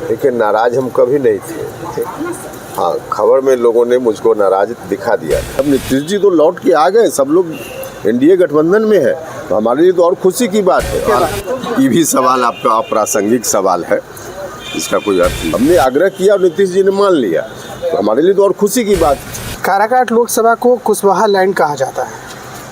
देखिए, नाराज हम कभी नहीं थे। हाँ, खबर में लोगों ने मुझको नाराज दिखा दिया। अब नीतीश जी तो लौट के आ गए, सब लोग एनडीए गठबंधन में है, तो हमारे लिए तो और खुशी की बात है। ये भी सवाल आपका अप्रासंगिक सवाल है, इसका कोई अर्थ नहीं। हमने आग्रह किया और नीतीश जी ने मान लिया, तो हमारे लिए तो और खुशी की बात है। काराकाट लोकसभा को कुशवाहा लैंड कहा जाता है,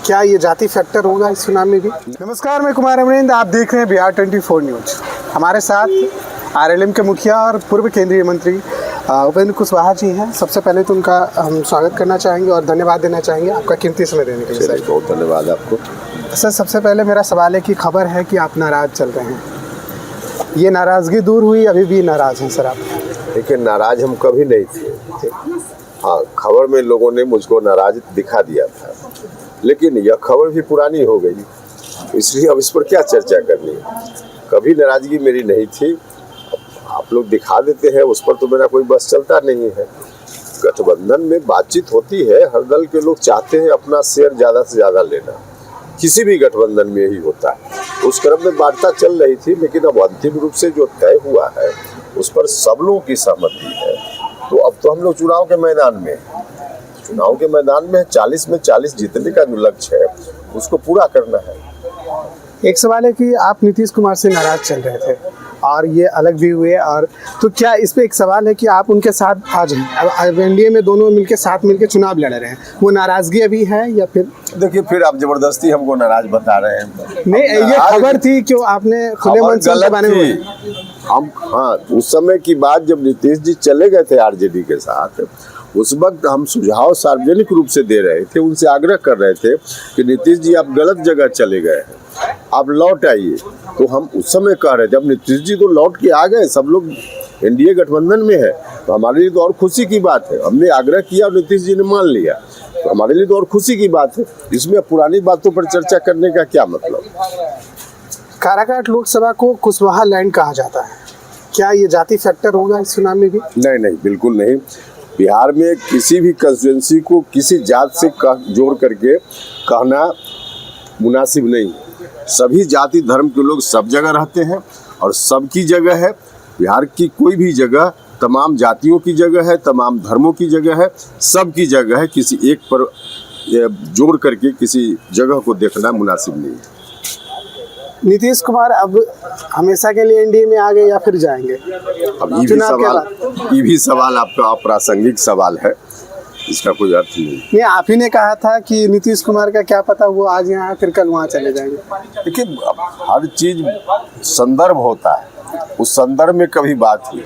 क्या ये जाति फैक्टर होगा इस चुनाव में भी? नमस्कार, मैं कुमार अमरिंद, आप देख रहे हैं बिहार 24 न्यूज। हमारे साथ आरएलएम के मुखिया और पूर्व केंद्रीय मंत्री उपेंद्र कुशवाहा जी हैं। सबसे पहले तो उनका हम स्वागत करना चाहेंगे और धन्यवाद देना चाहेंगे आपका कीमती समय देने के लिए। सर, बहुत धन्यवाद आपको। सर, सबसे पहले मेरा सवाल है कि खबर है कि आप नाराज चल रहे हैं, ये नाराज़गी दूर हुई, अभी भी नाराज़ हैं सर आप? देखिए, नाराज हम कभी नहीं थे। हाँ, खबर में लोगों ने मुझको नाराज दिखा दिया था, लेकिन यह खबर भी पुरानी हो गई, इसलिए अब इस पर क्या चर्चा करनी है। कभी नाराजगी मेरी नहीं थी, आप लोग दिखा देते हैं, उस पर तो मेरा कोई बस चलता नहीं है। गठबंधन में बातचीत होती है, हर दल के लोग चाहते हैं अपना शेयर ज़्यादा से ज़्यादा लेना, किसी भी गठबंधन में यही होता है। उस क्रम में वार्ता चल रही थी, लेकिन अब अंतिम रूप से जो तय हुआ है उस पर सब लोगों की सहमति है। तो अब तो हम लोग चुनाव के मैदान में हैं। चुनाव के मैदान में 40 में 40 जीतने का जो लक्ष्य है उसको पूरा करना है। एक सवाल है कि आप नीतीश कुमार से नाराज चल रहे थे और ये अलग भी हुए, और तो क्या इस पे एक सवाल है कि आप उनके साथ आज हैं, अब एनडीए में दोनों मिलके साथ मिलके चुनाव लड़ रहे हैं, वो नाराजगी अभी है या फिर? देखिए, फिर आप जबरदस्ती हमको नाराज बता रहे हैं। नहीं, ये खबर थी, क्यों आपने खुले मन से उनके बारे में? हम हाँ, उस समय की बात जब नीतीश जी चले गए थे आरजेडी के साथ, उस वक्त हम सुझाव सार्वजनिक रूप से दे रहे थे, उनसे आग्रह कर रहे थे कि नीतीश जी आप गलत जगह चले गए हैं, आप लौट आइए। तो हम उस समय कह रहे थे, अब नीतीश जी तो लौट के आ गए, सब लोग एनडीए गठबंधन में है, तो हमारे लिए तो और खुशी की बात है। हमने आग्रह किया और नीतीश जी ने मान लिया, तो हमारे लिए तो और खुशी की बात है। इसमें पुरानी बातों पर चर्चा करने का क्या मतलब? काराकाट लोकसभा को कुशवाहा लैंड कहा जाता है, क्या ये जाति फैक्टर होगा इस चुनाव में भी? नहीं, बिल्कुल नहीं। बिहार में किसी भी कंस्टिट्यूएंसी को किसी जात से जोड़ करके कहना मुनासिब नहीं। सभी जाति धर्म के लोग सब जगह रहते हैं और सबकी जगह है। बिहार की कोई भी जगह तमाम जातियों की जगह है, तमाम धर्मों की जगह है, सबकी जगह है। किसी एक पर जोड़ करके किसी जगह को देखना मुनासिब नहीं है। नीतीश कुमार अब हमेशा के लिए एनडीए में आ गए या फिर जाएंगे? अब ये भी सवाल आपका अप्रासंगिक सवाल है, इसका कोई अर्थ नहीं। नहीं, आप ही ने कहा था कि नीतीश कुमार का क्या पता वो आज यहाँ फिर कल वहाँ चले जाएंगे। देखिए, हर चीज संदर्भ होता है, उस संदर्भ में कभी बात हुई,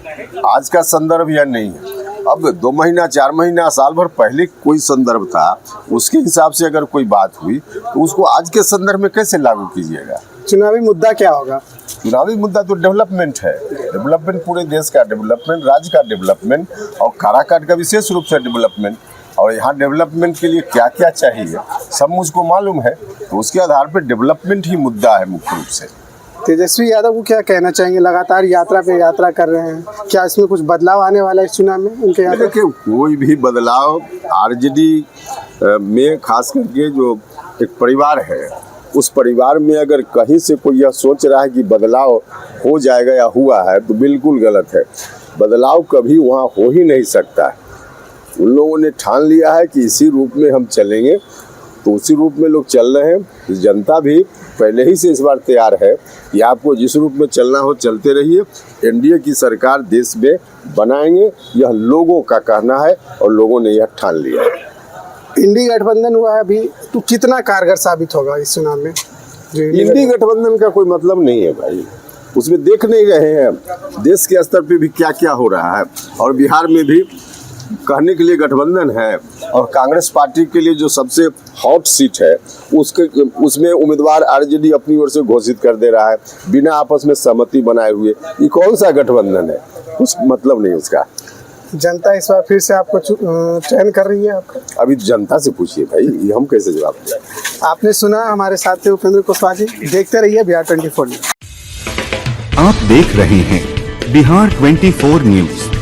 आज का संदर्भ यह नहीं है। अब 2 महीना 4 महीना साल भर पहले कोई संदर्भ था, उसके हिसाब से अगर कोई बात हुई तो उसको आज के संदर्भ में कैसे लागू कीजिएगा? चुनावी मुद्दा क्या होगा? चुनावी मुद्दा तो डेवलपमेंट है, डेवलपमेंट, पूरे देश का डेवलपमेंट, राज्य का डेवलपमेंट और काराकाट का विशेष रूप से डेवलपमेंट। और यहाँ डेवलपमेंट के लिए क्या क्या चाहिए सब मुझको मालूम है, तो उसके आधार पर डेवलपमेंट ही मुद्दा है मुख्य रूप से। तेजस्वी यादव को क्या कहना चाहेंगे? लगातार यात्रा पे यात्रा कर रहे हैं, क्या इसमें कुछ बदलाव आने वाला है इस चुनाव में उनके यहाँ? देखिए, कोई भी बदलाव आरजेडी में खास करके जो एक परिवार है, उस परिवार में अगर कहीं से कोई यह सोच रहा है कि बदलाव हो जाएगा या हुआ है, तो बिल्कुल गलत है। बदलाव कभी वहाँ हो ही नहीं सकता है। उन लोगों ने ठान लिया है कि इसी रूप में हम चलेंगे, तो उसी रूप में लोग चल रहे हैं। जनता भी पहले ही से इस बार तैयार है कि आपको जिस रूप में चलना हो चलते रहिए। एनडीए की सरकार देश में बनाएंगे, यह लोगों का कहना है और लोगों ने यह ठान लिया है। इंडी गठबंधन हुआ है अभी, तो कितना कारगर साबित होगा इस चुनाव में? इंडी गठबंधन का कोई मतलब नहीं है भाई, उसमें देख नहीं रहे हैं देश के स्तर पे भी क्या क्या हो रहा है। और बिहार में भी कहने के लिए गठबंधन है, और कांग्रेस पार्टी के लिए जो सबसे हॉट सीट है उसमें उम्मीदवार आरजेडी अपनी ओर से घोषित कर दे रहा है बिना आपस में सहमति बनाए हुए। ये कौन सा गठबंधन है? कुछ मतलब नहीं उसका। जनता इस बार फिर से आपको चयन कर रही है आपका? अभी जनता से पूछिए भाई, ये हम कैसे जवाब दें? आपने सुना, हमारे साथ थे उपेंद्र कुशवाहा जी। देखते रहिए बिहार 24 न्यूज। आप देख रहे हैं बिहार 24 न्यूज।